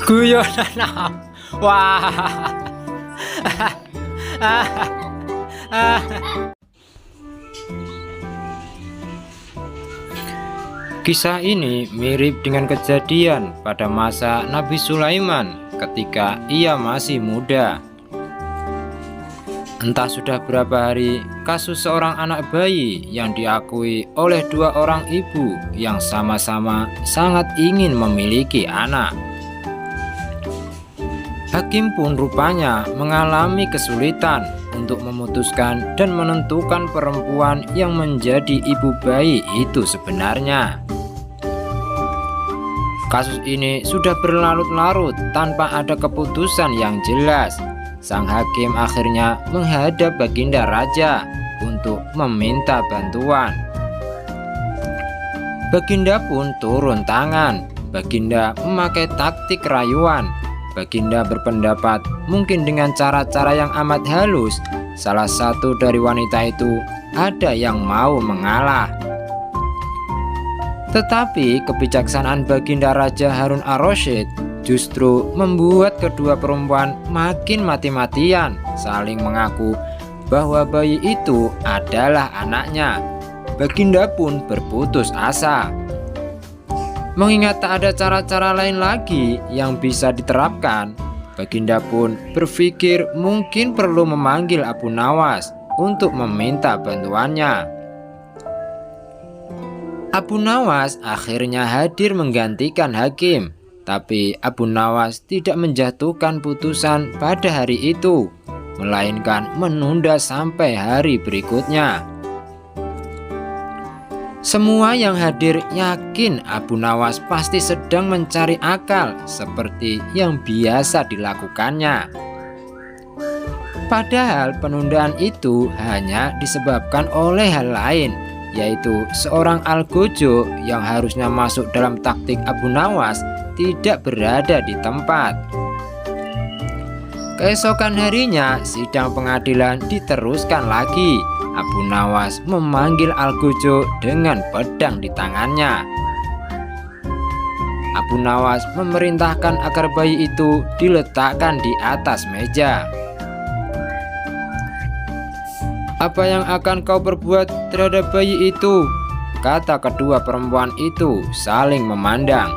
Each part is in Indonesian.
Guyonan. Wah. Kisah ini mirip dengan kejadian pada masa Nabi Sulaiman ketika ia masih muda. Entah sudah berapa hari kasus seorang anak bayi yang diakui oleh dua orang ibu yang sama-sama sangat ingin memiliki anak. Hakim pun rupanya mengalami kesulitan untuk memutuskan dan menentukan perempuan yang menjadi ibu bayi itu sebenarnya. Kasus ini sudah berlarut-larut tanpa ada keputusan yang jelas. Sang hakim akhirnya menghadap Baginda Raja untuk meminta bantuan. Baginda pun turun tangan. Baginda memakai taktik rayuan. Baginda berpendapat mungkin dengan cara-cara yang amat halus, salah satu dari wanita itu ada yang mau mengalah. Tetapi kebijaksanaan Baginda Raja Harun ar-Rasyid justru membuat kedua perempuan makin mati-matian saling mengaku bahwa bayi itu adalah anaknya. Baginda pun berputus asa. Mengingat tak ada cara-cara lain lagi yang bisa diterapkan, Baginda pun berpikir mungkin perlu memanggil Abu Nawas untuk meminta bantuannya. Abu Nawas akhirnya hadir menggantikan hakim, tapi Abu Nawas tidak menjatuhkan putusan pada hari itu, melainkan menunda sampai hari berikutnya. Semua yang hadir yakin Abu Nawas pasti sedang mencari akal seperti yang biasa dilakukannya. Padahal penundaan itu hanya disebabkan oleh hal lain, yaitu seorang algojo yang harusnya masuk dalam taktik Abu Nawas tidak berada di tempat. Keesokan harinya sidang pengadilan diteruskan lagi. Abu Nawas memanggil algojo dengan pedang di tangannya. Abu Nawas memerintahkan agar bayi itu diletakkan di atas meja. "Apa yang akan kau perbuat terhadap bayi itu?" kata kedua perempuan itu saling memandang.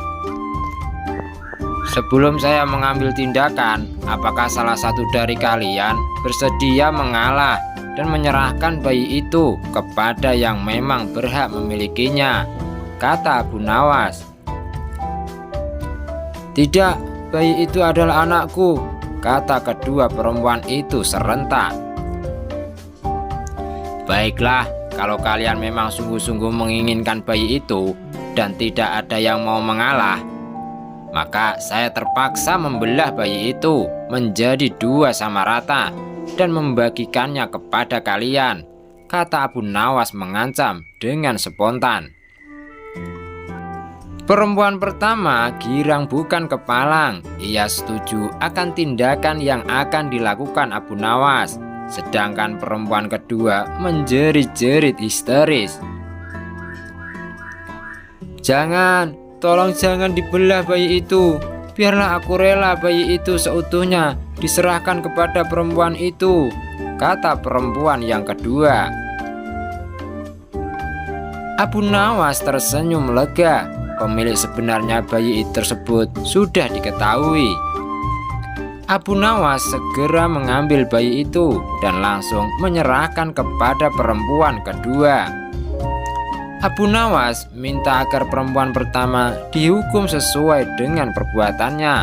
"Sebelum saya mengambil tindakan, apakah salah satu dari kalian bersedia mengalah dan menyerahkan bayi itu kepada yang memang berhak memilikinya?" kata Abu Nawas. "Tidak, bayi itu adalah anakku," kata kedua perempuan itu serentak. "Baiklah, kalau kalian memang sungguh-sungguh menginginkan bayi itu dan tidak ada yang mau mengalah, maka saya terpaksa membelah bayi itu menjadi dua sama rata dan membagikannya kepada kalian," kata Abu Nawas mengancam dengan spontan. Perempuan pertama girang bukan kepalang. Ia setuju akan tindakan yang akan dilakukan Abu Nawas, sedangkan perempuan kedua menjerit-jerit histeris. "Jangan, tolong jangan dibelah bayi itu. Biarlah aku rela bayi itu seutuhnya diserahkan kepada perempuan itu," kata perempuan yang kedua. Abu Nawas tersenyum lega. Pemilik sebenarnya bayi tersebut sudah diketahui. Abu Nawas segera mengambil bayi itu dan langsung menyerahkan kepada perempuan kedua. Abu Nawas minta agar perempuan pertama dihukum sesuai dengan perbuatannya,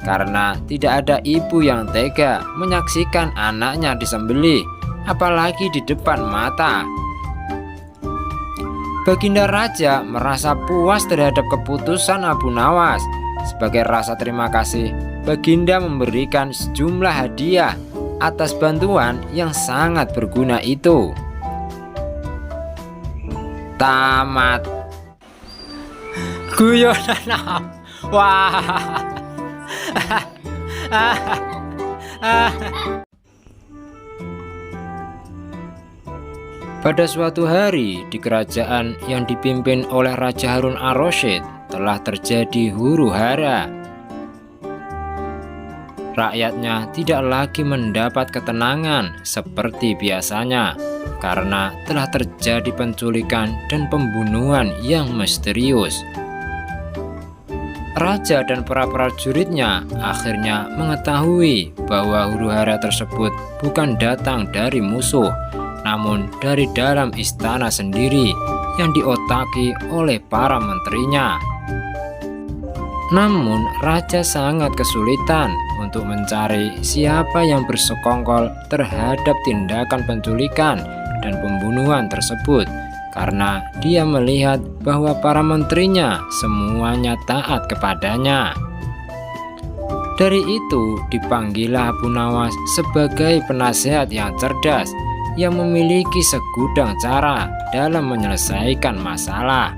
karena tidak ada ibu yang tega menyaksikan anaknya disembelih, apalagi di depan mata. Baginda Raja merasa puas terhadap keputusan Abu Nawas. Sebagai rasa terima kasih, Baginda memberikan sejumlah hadiah atas bantuan yang sangat berguna itu. Tamat. Guyonan. Wah. Pada suatu hari di kerajaan yang dipimpin oleh Raja Harun ar-Rasyid telah terjadi huru-hara. rakyatnya tidak lagi mendapat ketenangan seperti biasanya karena telah terjadi penculikan dan pembunuhan yang misterius. Raja dan para prajuritnya akhirnya mengetahui bahwa huru-hara tersebut bukan datang dari musuh, namun dari dalam istana sendiri yang diotaki oleh para menterinya. Namun raja sangat kesulitan untuk mencari siapa yang bersekongkol terhadap tindakan penculikan dan pembunuhan tersebut, karena dia melihat bahwa para menterinya semuanya taat kepadanya. Dari itu dipanggillah Abu Nawas sebagai penasehat yang cerdas yang memiliki segudang cara dalam menyelesaikan masalah.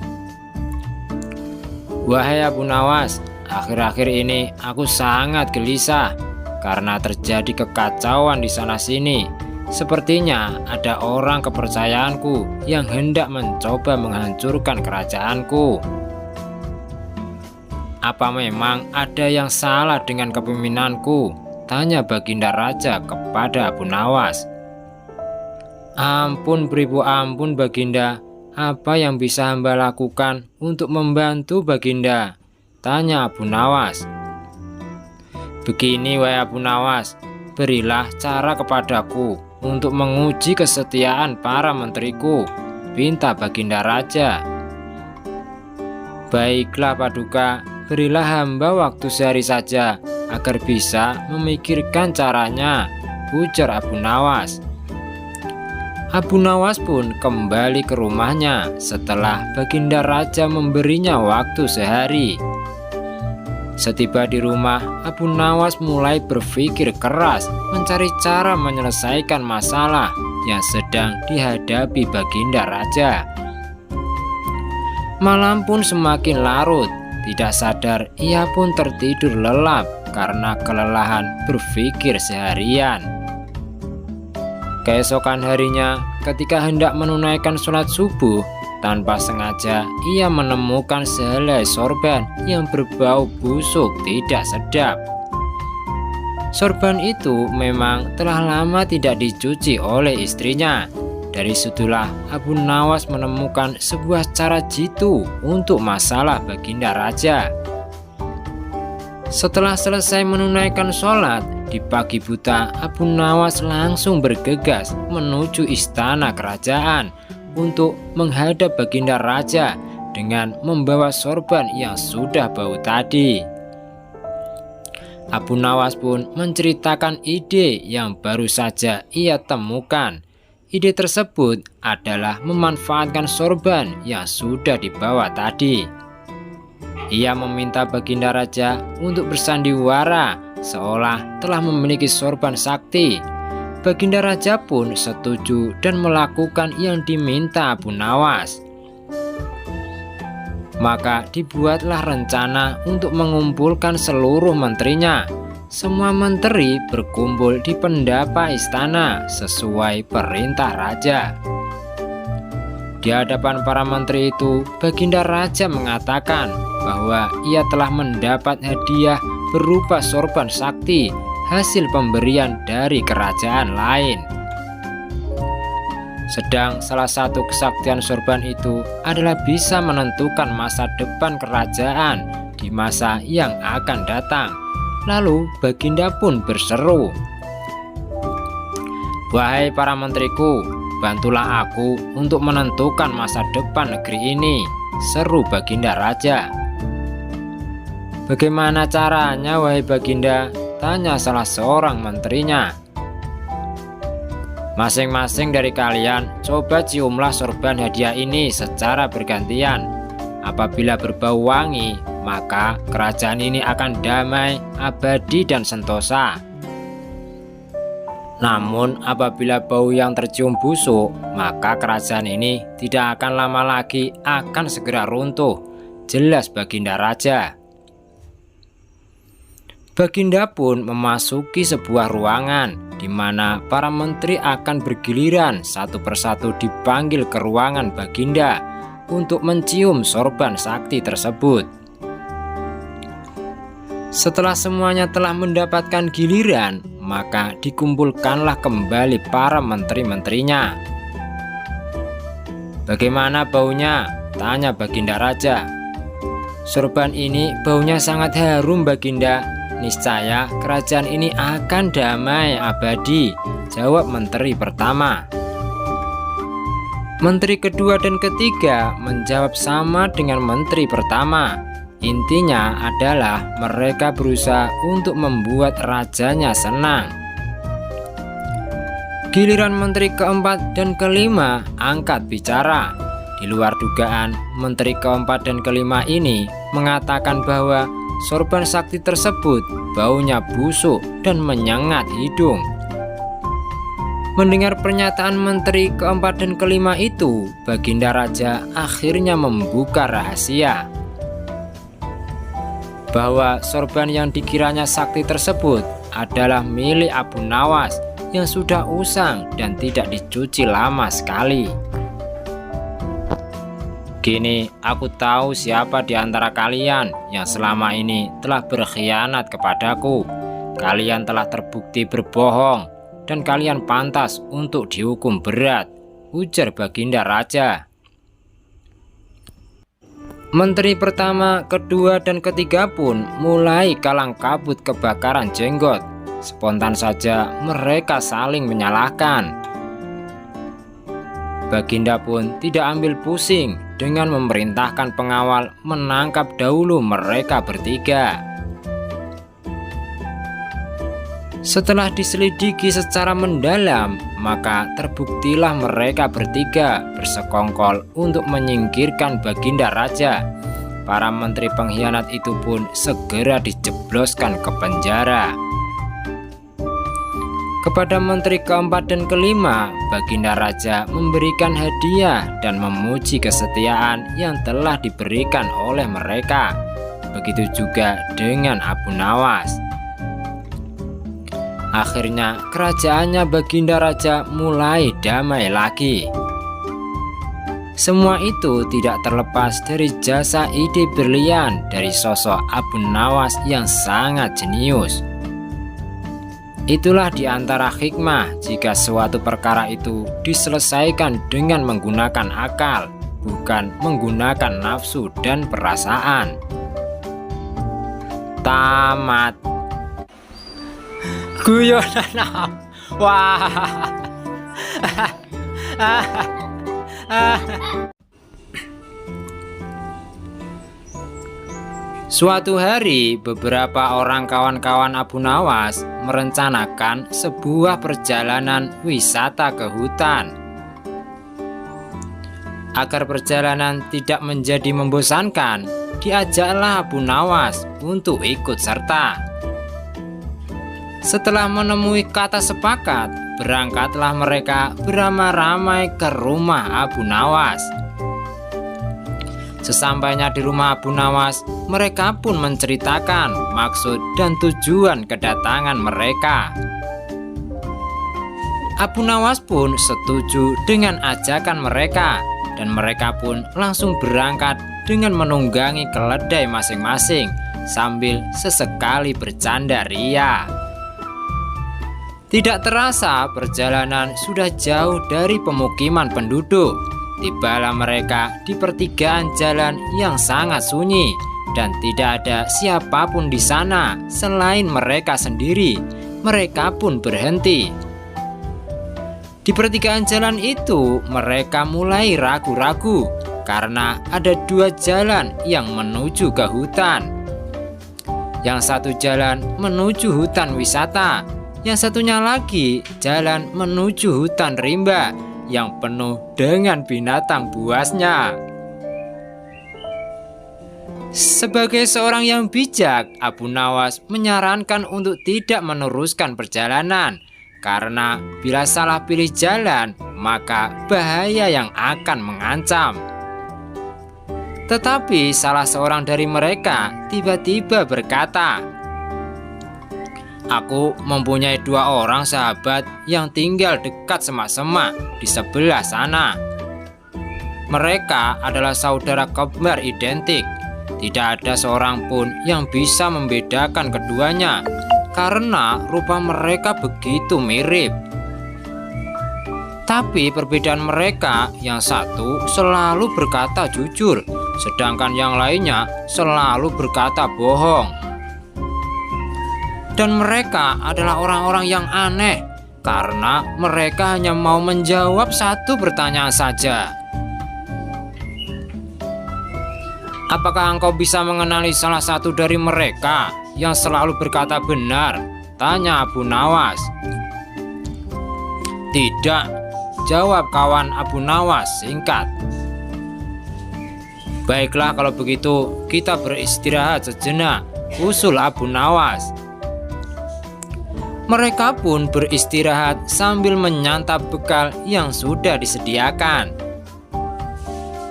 Wahai Abu Nawas, akhir-akhir ini aku sangat gelisah karena terjadi kekacauan di sana-sini. Sepertinya ada orang kepercayaanku yang hendak mencoba menghancurkan kerajaanku. Apa memang ada yang salah dengan kepemimpinanku? Tanya Baginda Raja kepada Abu Nawas. Ampun beribu ampun Baginda, apa yang bisa hamba lakukan untuk membantu Baginda? Tanya Abu Nawas. Begini wahai Abu Nawas, berilah cara kepadaku untuk menguji kesetiaan para menteriku, pinta Baginda Raja. Baiklah Paduka, berilah hamba waktu sehari saja agar bisa memikirkan caranya, ujar Abu Nawas. Abu Nawas pun kembali ke rumahnya setelah Baginda Raja memberinya waktu sehari. Setiba di rumah, Abu Nawas mulai berpikir keras mencari cara menyelesaikan masalah yang sedang dihadapi Baginda Raja. Malam pun semakin larut, tidak sadar ia pun tertidur lelap karena kelelahan berpikir seharian. Keesokan harinya, ketika hendak menunaikan sholat subuh, tanpa sengaja ia menemukan sehelai sorban yang berbau busuk tidak sedap. Sorban itu memang telah lama tidak dicuci oleh istrinya. Dari situlah Abu Nawas menemukan sebuah cara jitu untuk masalah Baginda Raja. Setelah selesai menunaikan sholat, di pagi buta Abu Nawas langsung bergegas menuju istana kerajaan untuk menghadap Baginda Raja dengan membawa sorban yang sudah bau tadi. Abu Nawas pun menceritakan ide yang baru saja ia temukan. Ide tersebut adalah memanfaatkan sorban yang sudah dibawa tadi. Ia meminta Baginda Raja untuk bersandiwara seolah telah memiliki sorban sakti. Baginda Raja pun setuju dan melakukan yang diminta Abu Nawas. Maka dibuatlah rencana untuk mengumpulkan seluruh menterinya. Semua menteri berkumpul di pendapa istana sesuai perintah raja. Di hadapan para menteri itu, Baginda Raja mengatakan bahwa ia telah mendapat hadiah berupa sorban sakti hasil pemberian dari kerajaan lain. Sedang salah satu kesaktian sorban itu adalah bisa menentukan masa depan kerajaan di masa yang akan datang. Lalu Baginda pun berseru, "Wahai para menteriku, bantulah aku untuk menentukan masa depan negeri ini," seru Baginda Raja. "Bagaimana caranya wahai Baginda?" tanya salah seorang menterinya. "Masing-masing dari kalian coba ciumlah sorban hadiah ini secara bergantian. Apabila berbau wangi, maka kerajaan ini akan damai, abadi dan sentosa. Namun apabila bau yang tercium busuk, maka kerajaan ini tidak akan lama lagi akan segera runtuh," jelas Baginda Raja. Baginda pun memasuki sebuah ruangan di mana para menteri akan bergiliran satu persatu dipanggil ke ruangan Baginda untuk mencium sorban sakti tersebut. Setelah semuanya telah mendapatkan giliran, maka dikumpulkanlah kembali para menteri-menterinya. "Bagaimana baunya?" tanya Baginda Raja. "Sorban ini baunya sangat harum, Baginda. Niscaya kerajaan ini akan damai abadi," jawab menteri pertama. Menteri kedua dan ketiga menjawab sama dengan menteri pertama. Intinya adalah mereka berusaha untuk membuat rajanya senang. Giliran menteri keempat dan kelima angkat bicara. Di luar dugaan, menteri keempat dan kelima ini mengatakan bahwa sorban sakti tersebut baunya busuk dan menyengat hidung. Mendengar pernyataan menteri keempat dan kelima itu, Baginda Raja akhirnya membuka rahasia bahwa sorban yang dikiranya sakti tersebut adalah milik Abu Nawas yang sudah usang dan tidak dicuci lama sekali. "Kini aku tahu siapa di antara kalian yang selama ini telah berkhianat kepadaku. Kalian telah terbukti berbohong dan kalian pantas untuk dihukum berat," ujar Baginda Raja. Menteri pertama, kedua, dan ketiga pun mulai kalang kabut kebakaran jenggot. Spontan saja mereka saling menyalahkan. Baginda pun tidak ambil pusing dengan memerintahkan pengawal menangkap dahulu mereka bertiga. Setelah diselidiki secara mendalam, maka terbuktilah mereka bertiga bersekongkol untuk menyingkirkan Baginda Raja. Para menteri pengkhianat itu pun segera dijebloskan ke penjara. Kepada menteri keempat dan kelima, Baginda Raja memberikan hadiah dan memuji kesetiaan yang telah diberikan oleh mereka. Begitu juga dengan Abu Nawas. Akhirnya kerajaannya Baginda Raja mulai damai lagi. Semua itu tidak terlepas dari jasa ide brilian dari sosok Abu Nawas yang sangat jenius. Itulah di antara hikmah jika suatu perkara itu diselesaikan dengan menggunakan akal, bukan menggunakan nafsu dan perasaan. Tamat. Guyonan. Wah. Suatu hari, beberapa orang kawan-kawan Abu Nawas merencanakan sebuah perjalanan wisata ke hutan. Agar perjalanan tidak menjadi membosankan, diajaklah Abu Nawas untuk ikut serta. Setelah menemui kata sepakat, berangkatlah mereka beramai-ramai ke rumah Abu Nawas. Sesampainya di rumah Abu Nawas, mereka pun menceritakan maksud dan tujuan kedatangan mereka. Abu Nawas pun setuju dengan ajakan mereka, dan mereka pun langsung berangkat dengan menunggangi keledai masing-masing sambil sesekali bercanda ria. Tidak terasa perjalanan sudah jauh dari pemukiman penduduk. Tibalah mereka di pertigaan jalan yang sangat sunyi dan tidak ada siapapun di sana selain mereka sendiri. Mereka pun berhenti. Di pertigaan jalan itu mereka mulai ragu-ragu karena ada dua jalan yang menuju ke hutan. Yang satu jalan menuju hutan wisata, yang satunya lagi jalan menuju hutan rimba yang penuh dengan binatang buasnya. Sebagai seorang yang bijak, Abu Nawas menyarankan untuk tidak meneruskan perjalanan karena bila salah pilih jalan, maka bahaya yang akan mengancam. Tetapi salah seorang dari mereka tiba-tiba berkata, "Aku mempunyai dua orang sahabat yang tinggal dekat semak-semak di sebelah sana. Mereka adalah saudara kembar identik. Tidak ada seorang pun yang bisa membedakan keduanya karena rupa mereka begitu mirip. Tapi perbedaan mereka, yang satu selalu berkata jujur, sedangkan yang lainnya selalu berkata bohong. Dan mereka adalah orang-orang yang aneh karena mereka hanya mau menjawab satu pertanyaan saja. Apakah engkau bisa mengenali salah satu dari mereka yang selalu berkata benar? Tanya Abu Nawas. Tidak, jawab kawan Abu Nawas singkat. Baiklah kalau begitu kita beristirahat sejenak, usul Abu Nawas. Mereka pun beristirahat sambil menyantap bekal yang sudah disediakan.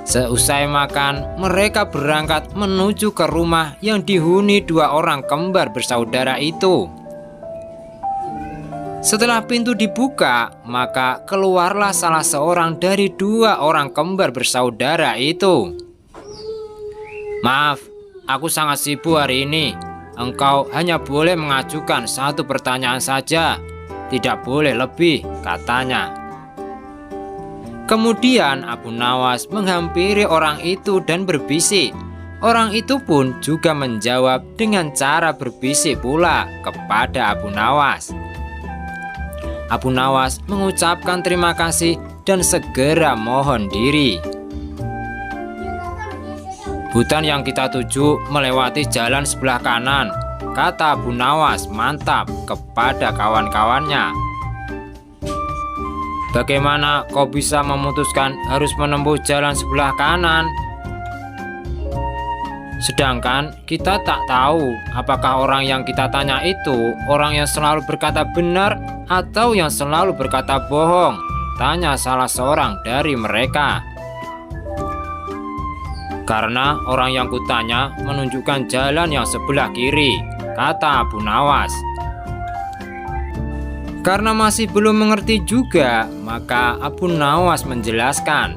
Seusai makan, mereka berangkat menuju ke rumah yang dihuni dua orang kembar bersaudara itu. Setelah pintu dibuka, maka keluarlah salah seorang dari dua orang kembar bersaudara itu. Maaf, aku sangat sibuk hari ini. Engkau hanya boleh mengajukan satu pertanyaan saja, tidak boleh lebih, katanya. Kemudian Abu Nawas menghampiri orang itu dan berbisik. Orang itu pun juga menjawab dengan cara berbisik pula kepada Abu Nawas. Abu Nawas mengucapkan terima kasih dan segera mohon diri. Hutan yang kita tuju melewati jalan sebelah kanan, kata Abu Nawas mantap kepada kawan-kawannya. Bagaimana kau bisa memutuskan harus menempuh jalan sebelah kanan? Sedangkan kita tak tahu apakah orang yang kita tanya itu orang yang selalu berkata benar atau yang selalu berkata bohong, tanya salah seorang dari mereka. Karena orang yang kutanya menunjukkan jalan yang sebelah kiri, kata Abu Nawas. Karena masih belum mengerti juga, maka Abu Nawas menjelaskan.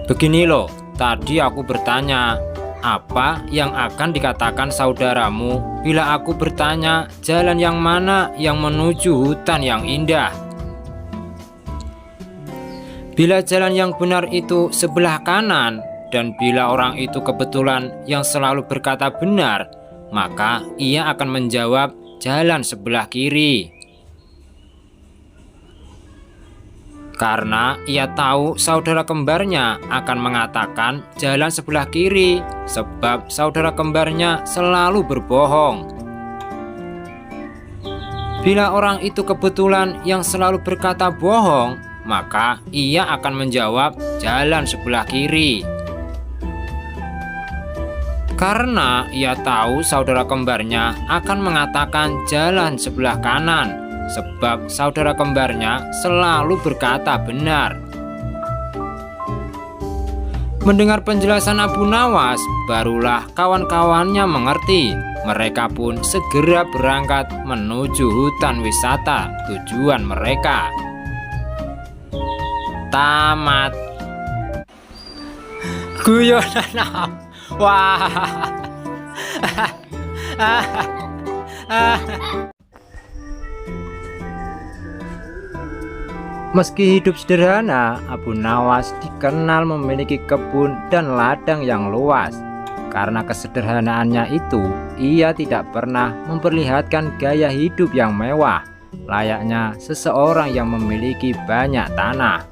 Begini loh, tadi aku bertanya, apa yang akan dikatakan saudaramu bila aku bertanya jalan yang mana yang menuju hutan yang indah? Bila jalan yang benar itu sebelah kanan, dan bila orang itu kebetulan yang selalu berkata benar, maka ia akan menjawab jalan sebelah kiri. Karena ia tahu saudara kembarnya akan mengatakan jalan sebelah kiri, sebab saudara kembarnya selalu berbohong. Bila orang itu kebetulan yang selalu berkata bohong, maka ia akan menjawab jalan sebelah kiri. Karena ia tahu saudara kembarnya akan mengatakan jalan sebelah kanan, sebab saudara kembarnya selalu berkata benar. Mendengar penjelasan Abu Nawas, barulah kawan-kawannya mengerti. Mereka pun segera berangkat menuju hutan wisata tujuan mereka. Tamat. Guyonan. Wah. Meski hidup sederhana, Abu Nawas dikenal memiliki kebun dan ladang yang luas. Karena kesederhanaannya itu, ia tidak pernah memperlihatkan gaya hidup yang mewah, layaknya seseorang yang memiliki banyak tanah.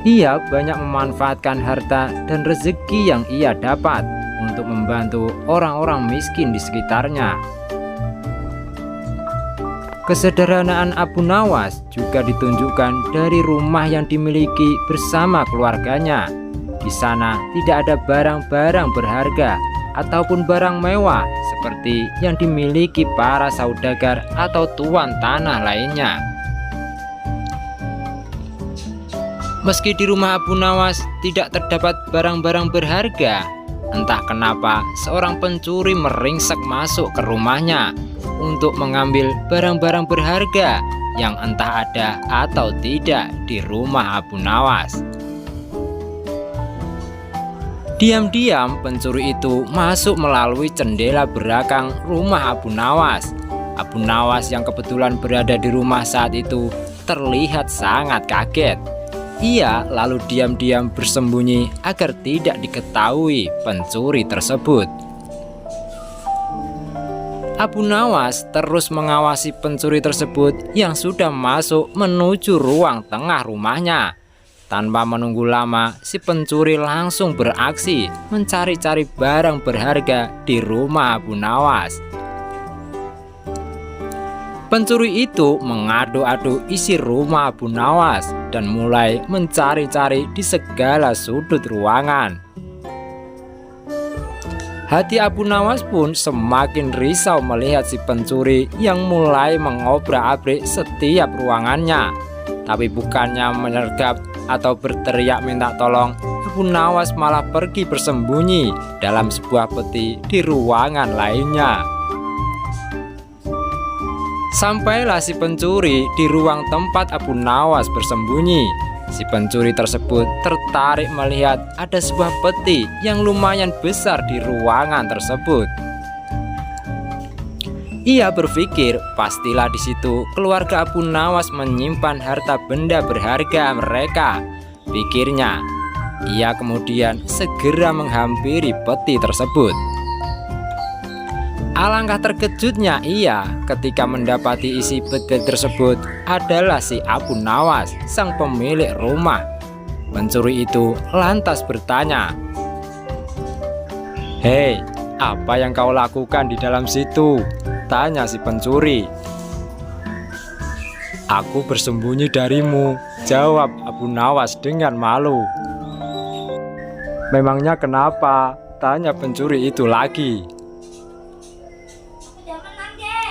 Ia banyak memanfaatkan harta dan rezeki yang ia dapat untuk membantu orang-orang miskin di sekitarnya. Kesederhanaan Abu Nawas juga ditunjukkan dari rumah yang dimiliki bersama keluarganya. Di sana tidak ada barang-barang berharga ataupun barang mewah seperti yang dimiliki para saudagar atau tuan tanah lainnya. Meski di rumah Abu Nawas tidak terdapat barang-barang berharga, entah kenapa seorang pencuri meringsek masuk ke rumahnya untuk mengambil barang-barang berharga yang entah ada atau tidak di rumah Abu Nawas. Diam-diam pencuri itu masuk melalui jendela belakang rumah Abu Nawas. Abu Nawas yang kebetulan berada di rumah saat itu terlihat sangat kaget. Ia lalu diam-diam bersembunyi agar tidak diketahui pencuri tersebut. Abu Nawas terus mengawasi pencuri tersebut yang sudah masuk menuju ruang tengah rumahnya. Tanpa menunggu lama, si pencuri langsung beraksi mencari-cari barang berharga di rumah Abu Nawas. Pencuri itu mengadu-adu isi rumah Abu Nawas dan mulai mencari-cari di segala sudut ruangan. Hati Abu Nawas pun semakin risau melihat si pencuri yang mulai mengobrak-abrik setiap ruangannya. Tapi bukannya menyergap atau berteriak minta tolong, Abu Nawas malah pergi bersembunyi dalam sebuah peti di ruangan lainnya. Sampailah si pencuri di ruang tempat Abu Nawas bersembunyi. Si pencuri tersebut tertarik melihat ada sebuah peti yang lumayan besar di ruangan tersebut. Ia berpikir pastilah di situ keluarga Abu Nawas menyimpan harta benda berharga mereka. Pikirnya, ia kemudian segera menghampiri peti tersebut. Alangkah terkejutnya ia ketika mendapati isi peti tersebut adalah si Abu Nawas, sang pemilik rumah. Pencuri itu lantas bertanya, "Hei, apa yang kau lakukan di dalam situ?" tanya si pencuri. "Aku bersembunyi darimu," jawab Abu Nawas dengan malu. "Memangnya kenapa?" tanya pencuri itu lagi.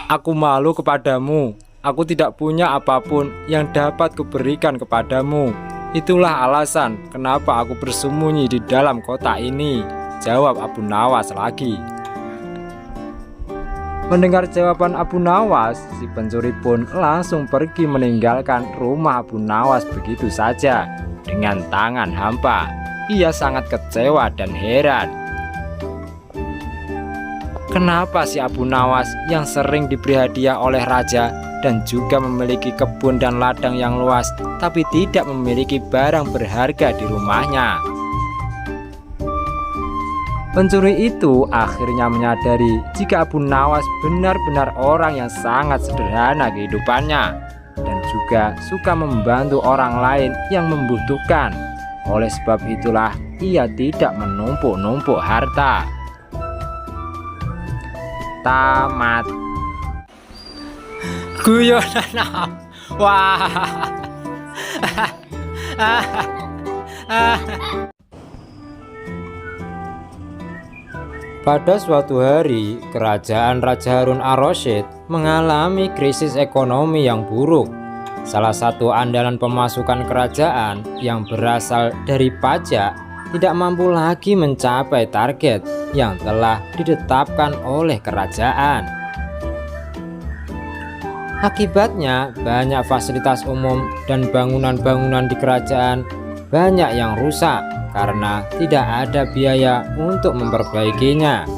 "Aku malu kepadamu. Aku tidak punya apapun yang dapat kuberikan kepadamu. Itulah alasan kenapa aku bersembunyi di dalam kotak ini," jawab Abu Nawas lagi. Mendengar jawaban Abu Nawas, si pencuri pun langsung pergi meninggalkan rumah Abu Nawas begitu saja dengan tangan hampa. Ia sangat kecewa dan heran. Kenapa si Abu Nawas yang sering diberi hadiah oleh raja dan juga memiliki kebun dan ladang yang luas, tapi tidak memiliki barang berharga di rumahnya? Pencuri itu akhirnya menyadari jika Abu Nawas benar-benar orang yang sangat sederhana kehidupannya dan juga suka membantu orang lain yang membutuhkan. Oleh sebab itulah ia tidak menumpuk-numpuk harta. Tamat. Guyonan. Wah. Pada suatu hari, kerajaan Raja Harun ar-Rasyid mengalami krisis ekonomi yang buruk. Salah satu andalan pemasukan kerajaan yang berasal dari pajak tidak mampu lagi mencapai target yang telah ditetapkan oleh kerajaan. Akibatnya, banyak fasilitas umum dan bangunan-bangunan di kerajaan banyak yang rusak karena tidak ada biaya untuk memperbaikinya.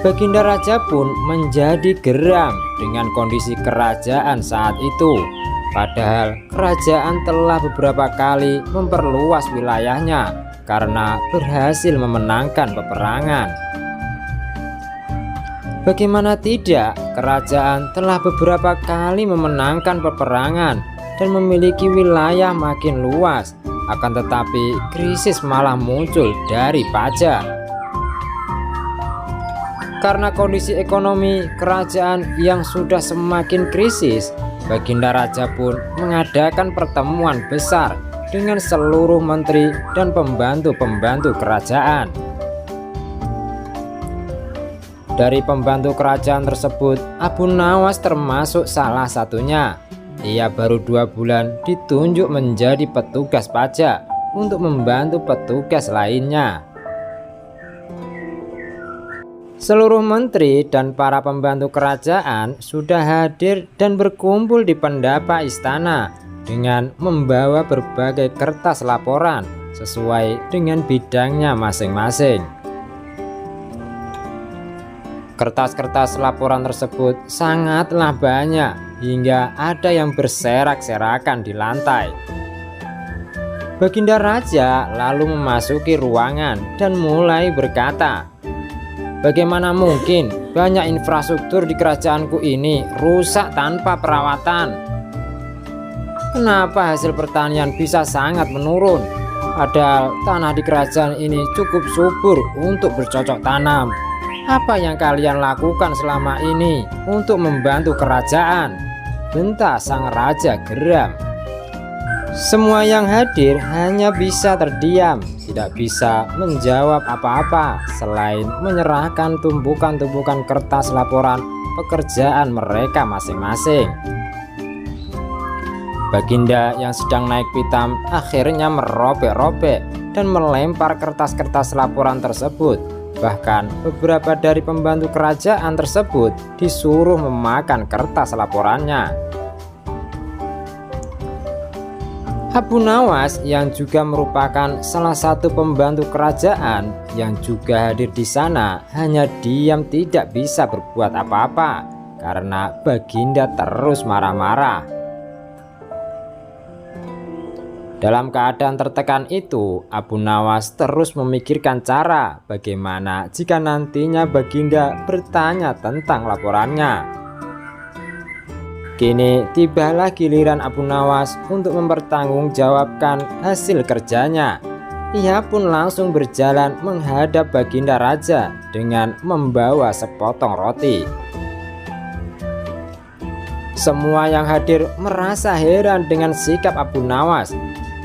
Baginda Raja pun menjadi geram dengan kondisi kerajaan saat itu. Padahal kerajaan telah beberapa kali memperluas wilayahnya karena berhasil memenangkan peperangan. Bagaimana tidak, kerajaan telah beberapa kali memenangkan peperangan dan memiliki wilayah makin luas. Akan tetapi krisis malah muncul dari pajak. Karena kondisi ekonomi kerajaan yang sudah semakin krisis, Baginda Raja pun mengadakan pertemuan besar dengan seluruh menteri dan pembantu-pembantu kerajaan. Dari pembantu kerajaan tersebut, Abu Nawas termasuk salah satunya. Ia baru 2 bulan ditunjuk menjadi petugas pajak untuk membantu petugas lainnya. Seluruh menteri dan para pembantu kerajaan sudah hadir dan berkumpul di pendapa istana dengan membawa berbagai kertas laporan sesuai dengan bidangnya masing-masing. Kertas-kertas laporan tersebut sangatlah banyak hingga ada yang berserak-serakan di lantai. Baginda Raja lalu memasuki ruangan dan mulai berkata, "Bagaimana mungkin banyak infrastruktur di kerajaanku ini rusak tanpa perawatan? Kenapa hasil pertanian bisa sangat menurun? Padahal tanah di kerajaan ini cukup subur untuk bercocok tanam. Apa yang kalian lakukan selama ini untuk membantu kerajaan?" bentak sang raja geram. Semua yang hadir hanya bisa terdiam, tidak bisa menjawab apa-apa selain menyerahkan tumpukan-tumpukan kertas laporan pekerjaan mereka masing-masing. Baginda yang sedang naik pitam akhirnya merobek-robek dan melempar kertas-kertas laporan tersebut. Bahkan beberapa dari pembantu kerajaan tersebut disuruh memakan kertas laporannya. Abu Nawas yang juga merupakan salah satu pembantu kerajaan yang juga hadir di sana hanya diam, tidak bisa berbuat apa-apa karena Baginda terus marah-marah. Dalam keadaan tertekan itu, Abu Nawas terus memikirkan cara bagaimana jika nantinya Baginda bertanya tentang laporannya. Kini tibalah giliran Abu Nawas untuk mempertanggungjawabkan hasil kerjanya. Ia pun langsung berjalan menghadap Baginda Raja dengan membawa sepotong roti. Semua yang hadir merasa heran dengan sikap Abu Nawas.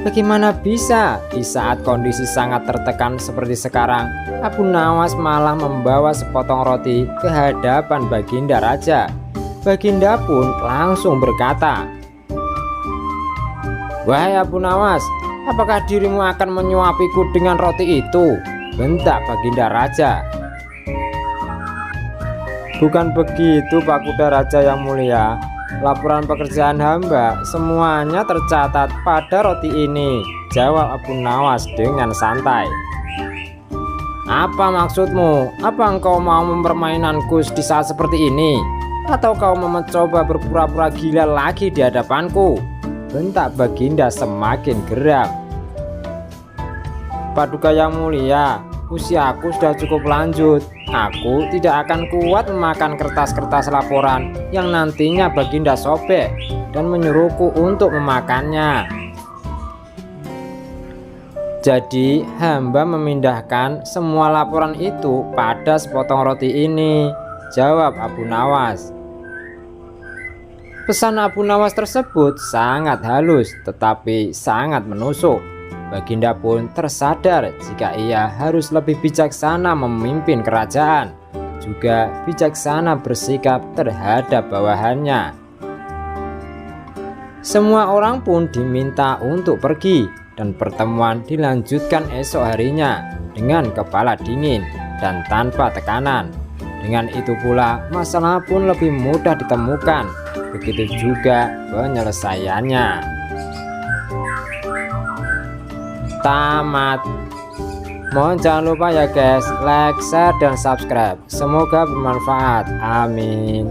Bagaimana bisa di saat kondisi sangat tertekan seperti sekarang, Abu Nawas malah membawa sepotong roti ke hadapan Baginda Raja. Baginda pun langsung berkata, "Wahai Abu Nawas, apakah dirimu akan menyuapiku dengan roti itu?" bentak Baginda Raja. "Bukan begitu Pak Kuda Raja yang mulia. Laporan pekerjaan hamba semuanya tercatat pada roti ini," jawab Abu Nawas dengan santai. "Apa maksudmu? Apa engkau mau mempermainanku di saat seperti ini? Atau kau mau mencoba berpura-pura gila lagi di hadapanku?" bentak Baginda semakin geram. "Paduka yang mulia, usiaku sudah cukup lanjut. Aku tidak akan kuat memakan kertas-kertas laporan yang nantinya Baginda sobek dan menyuruhku untuk memakannya. Jadi hamba memindahkan semua laporan itu pada sepotong roti ini," jawab Abu Nawas. Pesan Abu Nawas tersebut sangat halus tetapi sangat menusuk. Baginda pun tersadar jika ia harus lebih bijaksana memimpin kerajaan, juga bijaksana bersikap terhadap bawahannya. Semua orang pun diminta untuk pergi dan pertemuan dilanjutkan esok harinya dengan kepala dingin dan tanpa tekanan. Dengan itu pula masalah pun lebih mudah ditemukan, begitu juga penyelesaiannya. Tamat. Mohon jangan lupa ya guys, like, share, dan subscribe. Semoga bermanfaat. Amin.